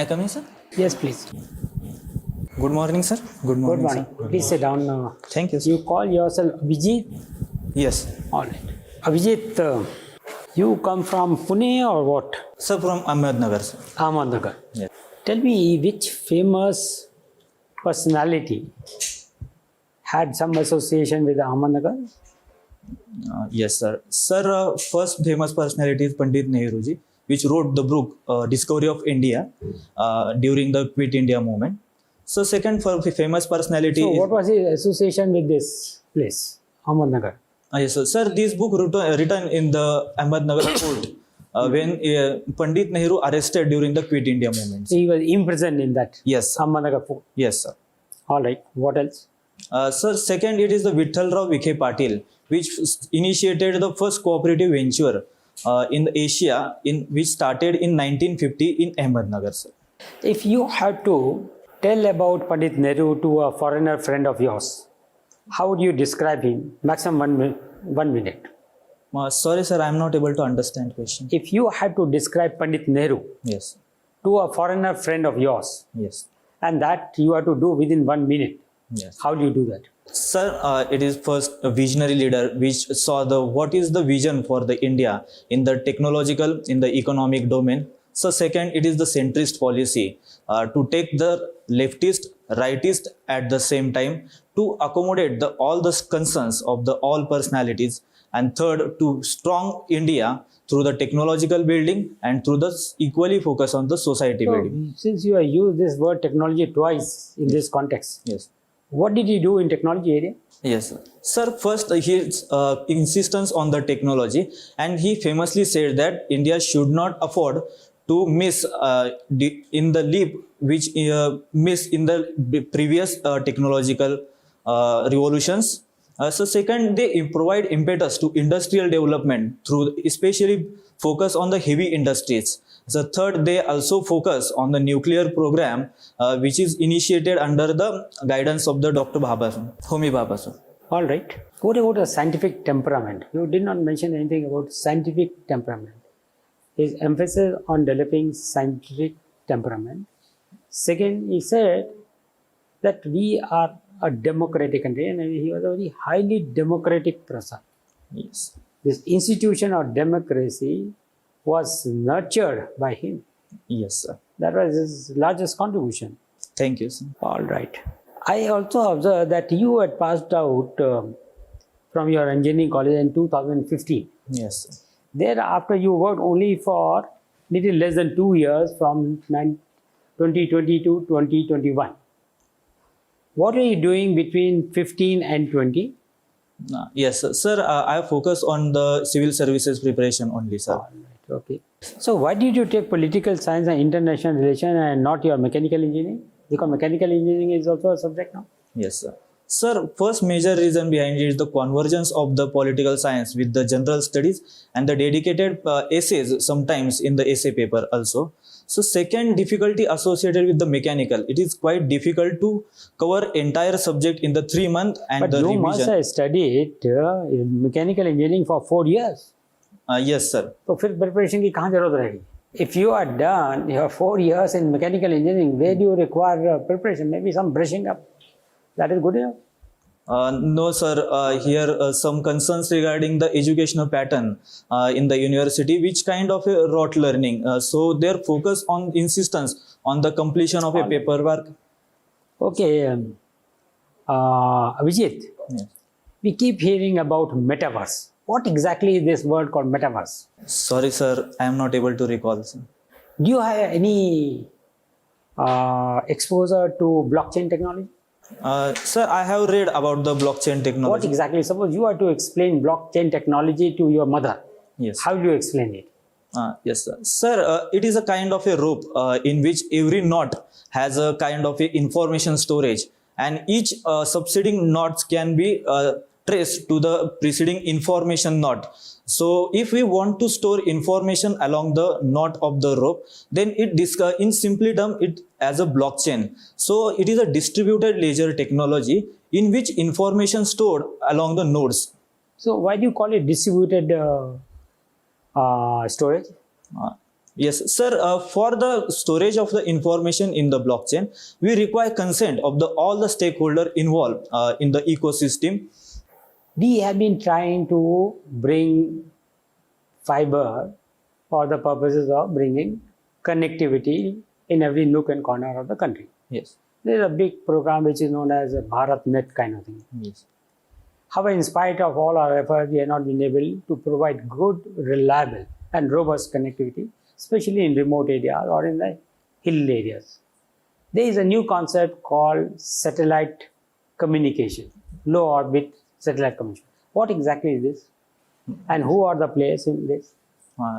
I come in, sir? Yes, please. Good morning, sir. Good Good morning, morning. sir. Please sit down. Thank you, sir. You call yourself Abhijeet? Yes. All right. Abhijeet, you come from Pune or what? Sir, from Ahmednagar, sir. Ahmednagar. Yes. Tell me which famous personality had some association with Ahmednagar? Yes, sir. Sir, first famous personality is Pandit Nehruji, which wrote the book Discovery of India during the Quit India movement. So, second famous personality So, is... what was his association with this place, Ahmednagar? Yes, sir. Sir, this book written in the Ahmednagar fort when Pandit Nehru arrested during the Quit India movement. He was imprisoned in that Yes, sir. Ahmednagar fort. Yes, sir. All right. What else? Sir, second, it is the Vithalrao Vikhe Patil, which initiated the first cooperative venture in Asia, which started in 1950 in Ahmednagar, sir. If you had to tell about Pandit Nehru to a foreigner friend of yours, how would you describe him? Maximum 1 minute. Sorry, sir, I am not able to understand question. If you had to describe Pandit Nehru Yes, to a foreigner friend of yours, yes, and that you have to do within 1 minute, yes. how do you do that? Sir, it is first a visionary leader which saw what is the vision for the India in the technological, in the economic domain. So second, it is the centrist policy to take the leftist, rightist at the same time to accommodate all the concerns of all personalities. And third, to strong India through the technological building and through the equally focus on the society building. Since you have used this word technology twice in this context, Yes. what did you do in technology area? Yes, sir. Sir, first his insistence on the technology, and he famously said that India should not afford to miss in the leap which miss in the previous technological revolutions. So second, they provide impetus to industrial development through especially focus on the heavy industries. So third, they also focus on the nuclear program, which is initiated under the guidance of the Dr. Homi Bhabha, sir. All right. What about a scientific temperament? You did not mention anything about scientific temperament. His emphasis on developing scientific temperament. Second, he said that we are a democratic country, and he was a very highly democratic person. Yes. This institution of democracy was nurtured by him. Yes, sir. That was his largest contribution. Thank you, sir. All right. I also observed that you had passed out from your engineering college in 2015. Yes, sir. Thereafter, you worked only for little less than 2 years from 2020 to 2021. What are you doing between 15 and 20? Yes, sir. Sir, I focus on the civil services preparation only, sir. All right, okay. So why did you take political science and international relations and not your mechanical engineering? Because mechanical engineering is also a subject now. Yes, sir. Sir, first major reason behind it is the convergence of the political science with the general studies and the dedicated essays sometimes in the essay paper also. So second difficulty associated with the mechanical, it is quite difficult to cover entire subject in the 3 month and But the you revision. must have studied mechanical engineering for 4 years. Yes, sir. तो फिर preparation की कहाँ जरूरत रहेगी? If you are done your 4 years in mechanical engineering, where do you require preparation? Maybe some brushing up. That is good enough. No, sir. Here some concerns regarding the educational pattern in the university, which kind of a rote learning. So their focus on insistence on the completion of a paperwork. Okay, Abhijeet, Yes. we keep hearing about metaverse. What exactly is this word called metaverse? Sorry, sir. I am not able to recall, sir. Do you have any exposure to blockchain technology? Sir, I have read about the blockchain What technology. exactly? Suppose you are to explain blockchain technology to your mother. Yes. How do you explain it? Yes, sir. Sir, it is a kind of a rope in which every knot has a kind of a information storage, and each succeeding knots can be traced to the preceding information knot. So if we want to store information along the knot of the rope, then in simply term it as a blockchain. So it is a distributed ledger technology in which information stored along the nodes. So why do you call it distributed storage? Yes, sir. For the storage of the information in the blockchain, we require consent of the all the stakeholder involved in the ecosystem. We have been trying to bring fiber for the purposes of bringing connectivity in every nook and corner of the country. Yes. There is a big program which is known as a BharatNet kind of thing. Yes. However, in spite of all our efforts, we have not been able to provide good, reliable, and robust connectivity, especially in remote areas or in the hill areas. There is a new concept called satellite communication, low orbit satellite communication. What exactly is this? And who are the players in this?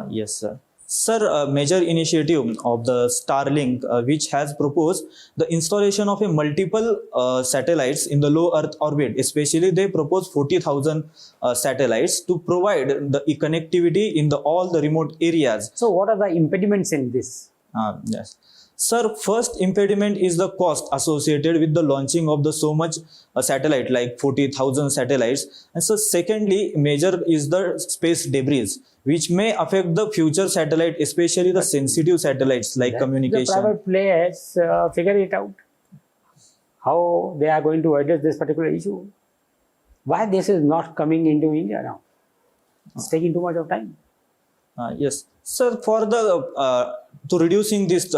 Yes, sir. Sir, a major initiative of the Starlink, which has proposed the installation of a multiple satellites in the low Earth orbit. Especially, they propose 40,000 satellites to provide the connectivity in the all the remote areas. So, what are the impediments in this? Yes. Sir, first impediment is the cost associated with the launching of the so much satellite, like 40,000 satellites. And so secondly, major is the space debris, which may affect the future satellite, especially the sensitive satellites like communication. The private players figure it out, how they are going to address this particular issue. Why this is not coming into India now? It's taking too much of time. Yes. Sir, for the to reducing this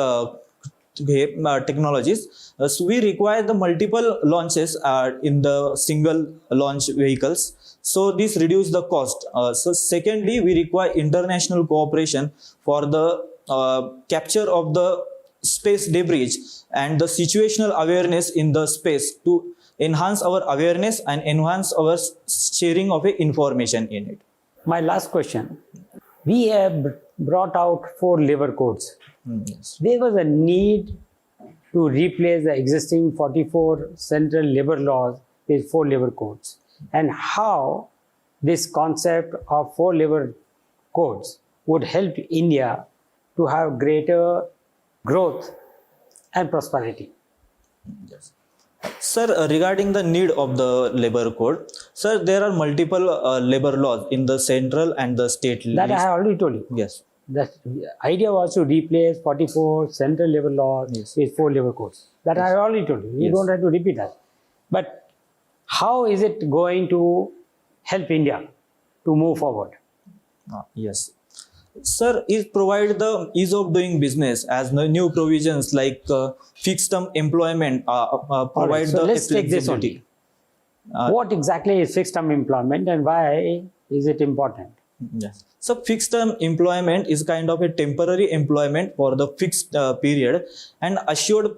technologies, so we require the multiple launches in the single launch vehicles. So this reduce the cost. So secondly, we require international cooperation for the capture of the space debris and the situational awareness in the space to enhance our awareness and enhance our sharing of information in it. My last question. We have brought out 4 labor codes. Yes. There was a need to replace the existing 44 central labor laws with 4 labor codes, and how this concept of 4 labor codes would help India to have greater growth and prosperity. Yes. Sir, regarding the need of the labor code, sir, there are multiple labor laws in the central and the state. That I have already told you. Yes. The idea was to replace 44 central labor laws with 4 labor codes. That I have already told you. You don't have to repeat that. But how is it going to help India to move forward? Yes. Sir, it provide the ease of doing business as the new provisions like fixed term employment provide Right, so the let's take this flexibility. What exactly is fixed term employment and why is it important? Yes. So fixed term employment is kind of a temporary employment for the fixed period and assured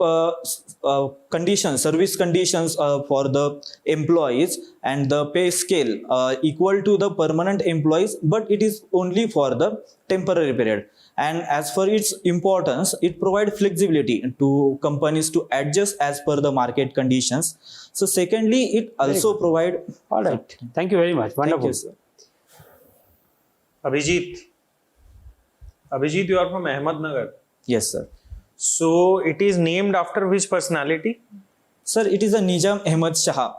conditions, service conditions for the employees and the pay scale equal to the permanent employees, but it is only for the temporary period. And as for its importance, it provides flexibility to companies to adjust as per the market conditions. So secondly, it also provide. All right. Thank you very much. Wonderful. Thank you, sir. Abhijeet, you are from Ahmednagar. Yes, sir. So it is named after which personality? Sir, it is a Nizam Ahmad Shah.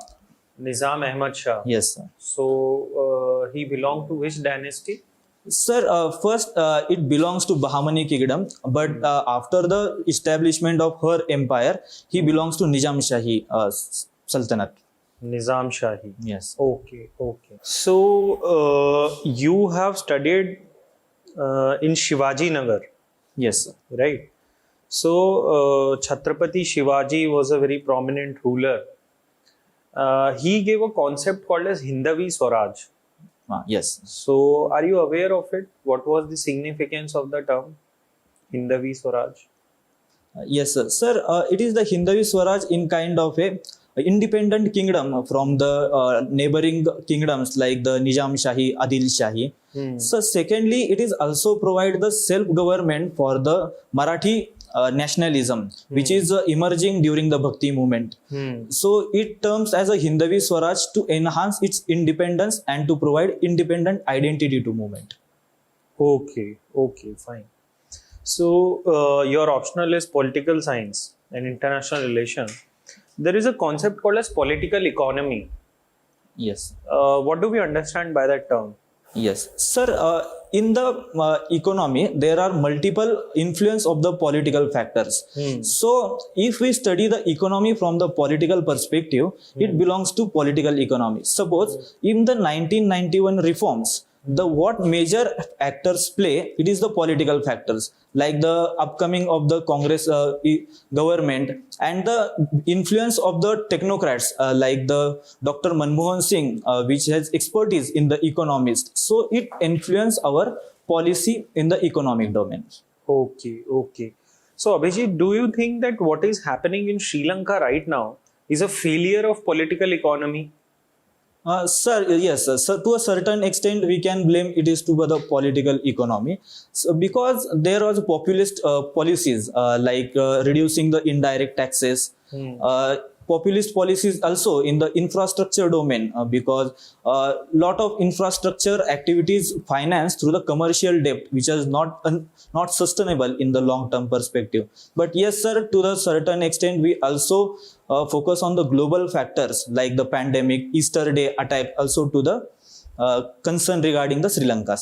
Nizam Ahmad Shah. Yes, sir. So he belonged to which dynasty? Sir, first it belongs to Bahmani kingdom, but after the establishment of her empire, he belongs to Nizam Shahi Sultanate. Nizam Shahi. Yes. Okay. So you have studied in Shivaji Nagar, Yes, sir. right? So Chhatrapati Shivaji was a very prominent ruler. He gave a concept called as Hindavi Swaraj. Yes. So are you aware of it? What was the significance of the term Hindavi Swaraj? Yes, sir. Sir, it is the Hindavi Swaraj in kind of a independent kingdom from the neighboring kingdoms like the Nizam Shahi, Adil Shahi. So secondly, it is also provide the self-government for the Marathi nationalism, which is emerging during the Bhakti movement. So it terms as a Hindavi Swaraj to enhance its independence and to provide independent identity to movement. Okay, fine. So your optional is political science and international relations. There is a concept called as political economy. Yes. What do we understand by that term? Yes, sir. In the economy, there are multiple influence of the political factors. So, if we study the economy from the political perspective, it belongs to political economy. Suppose in the 1991 reforms, the what major actors play, it is the political factors like the upcoming of the Congress government and the influence of the technocrats like the Dr. Manmohan Singh, which has expertise in the economist. So it influence our policy in the economic domain. Okay, okay. So, Abhijit, do you think that what is happening in Sri Lanka right now is a failure of political economy? Sir, yes, sir. So to a certain extent, we can blame it is to the political economy, so because there was populist policies like reducing the indirect taxes, populist policies also in the infrastructure domain because lot of infrastructure activities financed through the commercial debt, which is not sustainable in the long term perspective. But yes, sir, to the certain extent, we also focus on the global factors like the pandemic, Easter Day attack, also to the concern regarding the Sri Lanka.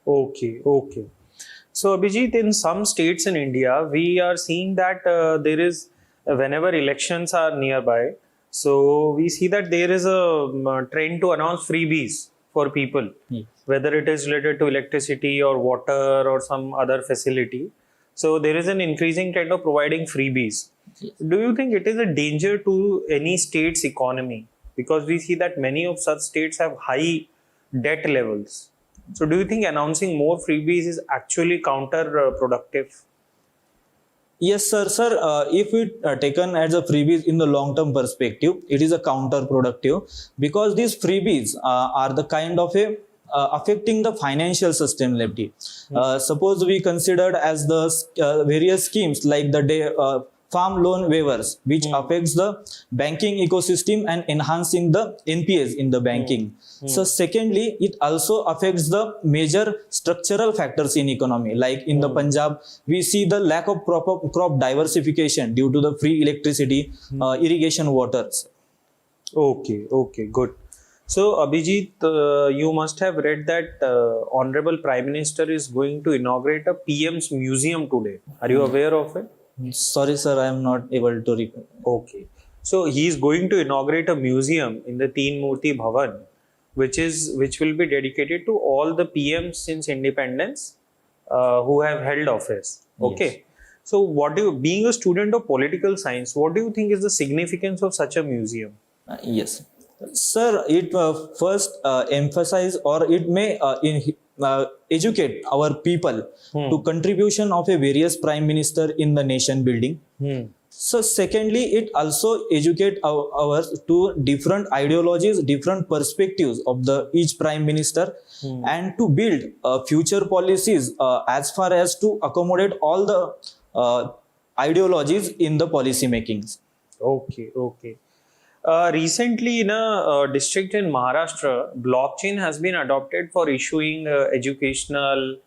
Okay, okay. So, Abhijit, in some states in India, we are seeing that there is, whenever elections are nearby, so we see that there is a trend to announce freebies for people, Yes. whether it is related to electricity or water or some other facility. So, there is an increasing trend of providing freebies. Yes. Do you think it is a danger to any state's economy? Because we see that many of such states have high debt levels. So, do you think announcing more freebies is actually counterproductive? Yes, sir. Sir, if it taken as a freebies in the long-term perspective, it is a counterproductive because these freebies are the kind of a affecting the financial sustainability. Suppose we considered as the various schemes like the farm loan waivers, which affects the banking ecosystem and enhancing the NPS in the banking. So secondly, it also affects the major structural factors in economy. Like in the Punjab, we see the lack of proper crop diversification due to the free electricity, irrigation waters. Okay, okay, good. So, Abhijit, you must have read that Honorable Prime Minister is going to inaugurate a PM's museum today. Are you aware of it? Sorry, sir, I am not able to recall. Okay. So he is going to inaugurate a museum in the Teen Murti Bhavan, which will be dedicated to all the PMs since independence who have held office. Okay. Yes. So being a student of political science, what do you think is the significance of such a museum? Yes, sir. It first emphasize or it may educate our people to contribution of a various prime minister in the nation building. So secondly, it also educate ours to different ideologies, different perspectives of the each prime minister, and to build future policies as far as to accommodate all the ideologies in the policy makings. Okay, okay. Recently, in a district in Maharashtra, blockchain has been adopted for issuing educational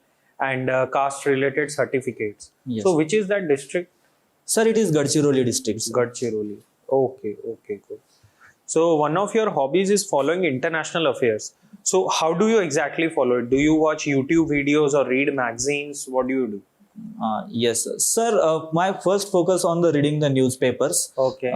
and caste-related certificates. Yes. So, which is that district? Sir, it is Gadchiroli district. Sir. Gadchiroli. Okay, okay, good. So, one of your hobbies is following international affairs. So, how do you exactly follow it? Do you watch YouTube videos or read magazines? What do you do? Yes, sir. My first focus on the reading the newspapers. Okay.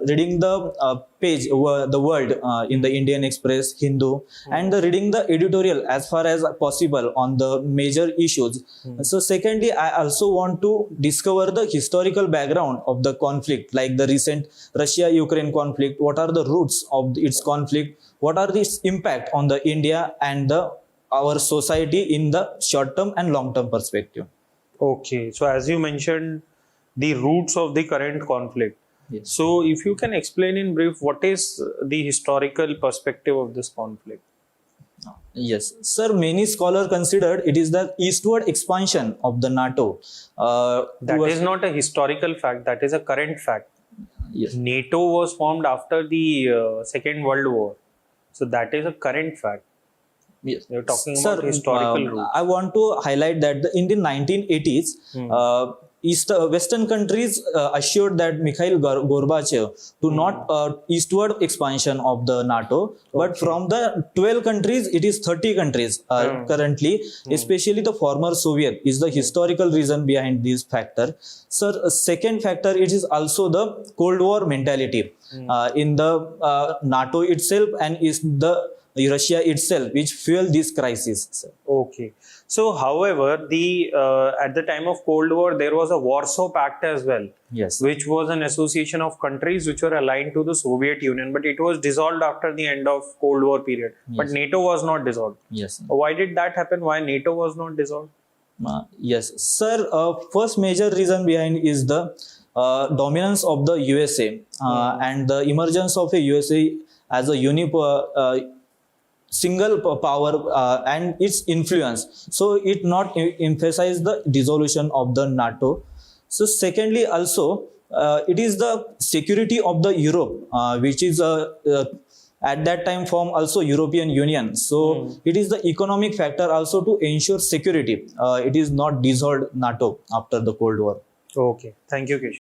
Reading the page, the world in the Indian Express, Hindu, and the reading the editorial as far as possible on the major issues. So, secondly, I also want to discover the historical background of the conflict, like the recent Russia-Ukraine conflict. What are the roots of its conflict? What are its impact on the India and our society in the short-term and long-term perspective? Okay, so as you mentioned, the roots of the current conflict. Yes. So, if you can explain in brief, what is the historical perspective of this conflict? Yes, sir. Many scholars considered it is the eastward expansion of the NATO. That towards- is not a historical fact, that is a current fact. yes, NATO was formed after the Second World War. So, that is a current fact. yes. You're talking Sir, about historical roots. I want to highlight that in the 1980s, Western countries assured that Mikhail Gorbachev to not eastward expansion of the NATO, but from the 12 countries, it is 30 countries currently, especially the former Soviet is the historical reason behind this factor. Sir, a second factor, it is also the Cold War mentality in the NATO itself and is the Russia itself, which fuel this crisis. Sir. Okay. So, however, the at the time of Cold War, there was a Warsaw Pact as well, Yes. which was an association of countries which were aligned to the Soviet Union, but it was dissolved after the end of Cold War period. But Yes. NATO was not dissolved. Yes. Why did that happen? Why NATO was not dissolved? Yes, sir. First major reason behind is the dominance of the USA and the emergence of a USA as a single power and its influence. So it not emphasize the dissolution of the NATO. So secondly, also it is the security of the Europe, which is at that time form also European Union. So it is the economic factor also to ensure security. It is not dissolved NATO after the Cold War. Okay. Thank you, Kesh.